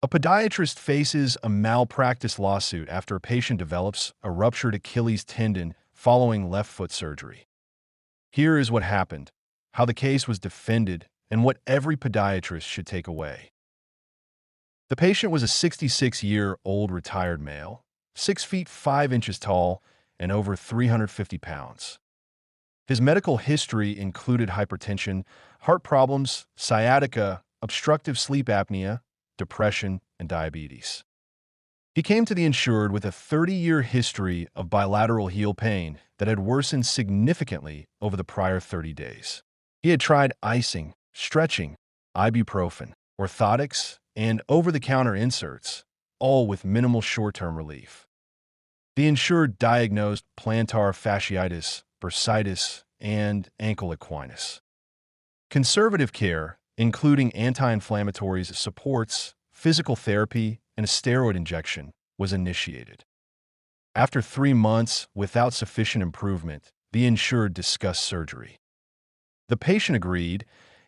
A podiatrist faces a malpractice lawsuit after a patient develops a ruptured Achilles tendon following left foot surgery. Here is what happened, how the case was defended, and what every podiatrist should take away. The patient was a 66-year-old retired male, 6 feet 5 inches tall, and over 350 pounds. His medical history included hypertension, heart problems, sciatica, obstructive sleep apnea, depression, and diabetes. He came to the insured with a 30-year history of bilateral heel pain that had worsened significantly over the prior 30 days. He had tried icing, stretching, ibuprofen, orthotics, and over-the-counter inserts, all with minimal short-term relief. The insured diagnosed plantar fasciitis, bursitis, and ankle equinus. Conservative care, including anti-inflammatories, supports, physical therapy, and a steroid injection, was initiated. After 3 months without sufficient improvement, the insured discussed surgery. The patient agreed,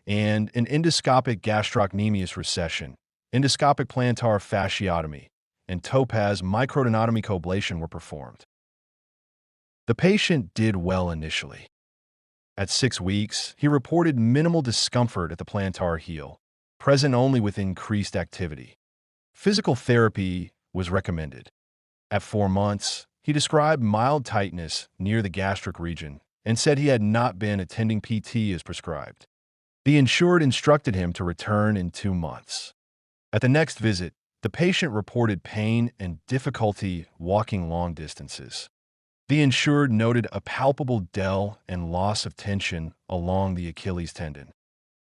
and an endoscopic gastrocnemius recession, endoscopic plantar fasciotomy, and topaz microtenotomy coblation were performed. The patient did well initially. At 6 weeks, he reported minimal discomfort at the plantar heel, present only with increased activity. Physical therapy was recommended. At 4 months, he described mild tightness near the gastric region and said he had not been attending PT as prescribed. The insured instructed him to return in 2 months. At the next visit, the patient reported pain and difficulty walking long distances. The insured noted a palpable dell and loss of tension along the Achilles tendon.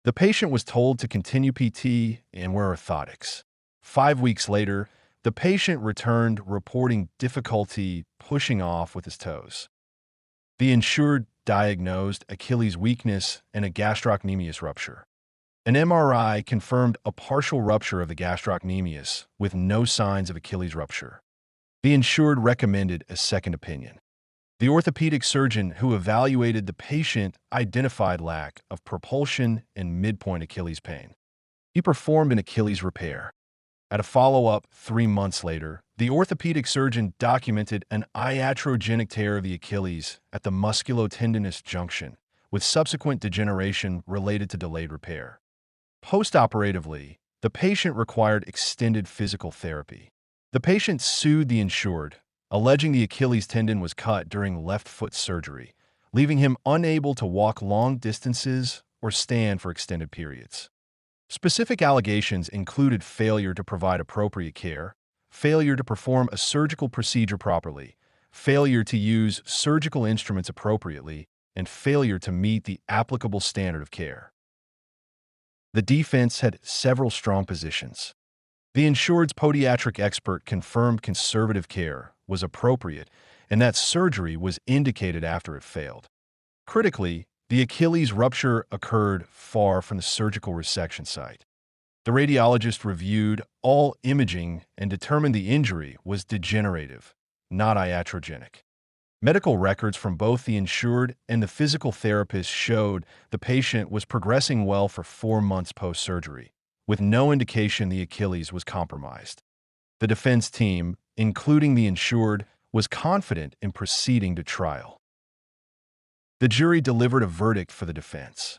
The patient was told to continue PT and wear orthotics. 5 weeks later, the patient returned reporting difficulty pushing off with his toes. The insured diagnosed Achilles weakness and a gastrocnemius rupture. An MRI confirmed a partial rupture of the gastrocnemius with no signs of Achilles rupture. The insured recommended a second opinion. The orthopedic surgeon who evaluated the patient identified lack of propulsion and midpoint Achilles pain. He performed an Achilles repair. At a follow-up 3 months later, the orthopedic surgeon documented an iatrogenic tear of the Achilles at the musculotendinous junction, with subsequent degeneration related to delayed repair. Post-operatively, the patient required extended physical therapy. The patient sued the insured, alleging the Achilles tendon was cut during left foot surgery, leaving him unable to walk long distances or stand for extended periods. Specific allegations included failure to provide appropriate care, failure to perform a surgical procedure properly, failure to use surgical instruments appropriately, and failure to meet the applicable standard of care. The defense had several strong positions. The insured's podiatric expert confirmed conservative care was appropriate and that surgery was indicated after it failed. Critically, the Achilles rupture occurred far from the surgical resection site. The radiologist reviewed all imaging and determined the injury was degenerative, not iatrogenic. Medical records from both the insured and the physical therapist showed the patient was progressing well for 4 months post-surgery, with no indication the Achilles was compromised. The defense team, including the insured, was confident in proceeding to trial. The jury delivered a verdict for the defense.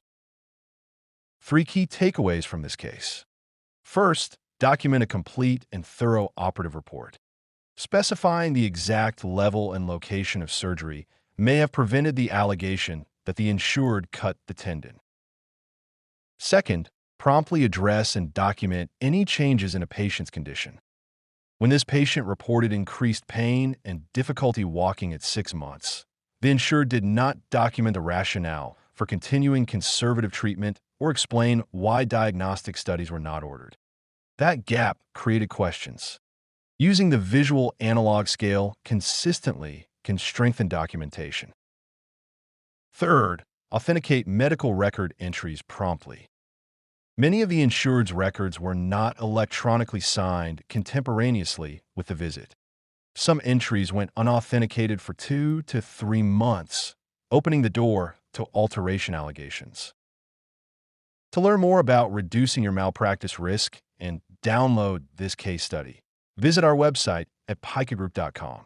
3 key takeaways from this case. First, document a complete and thorough operative report. Specifying the exact level and location of surgery may have prevented the allegation that the insured cut the tendon. Second, promptly address and document any changes in a patient's condition. When this patient reported increased pain and difficulty walking at 6 months, the insured did not document the rationale for continuing conservative treatment or explain why diagnostic studies were not ordered. That gap created questions. Using the visual analog scale consistently can strengthen documentation. Third, authenticate medical record entries promptly. Many of the insured's records were not electronically signed contemporaneously with the visit. Some entries went unauthenticated for 2 to 3 months, opening the door to alteration allegations. To learn more about reducing your malpractice risk and download this case study. Visit our website at picagroup.com.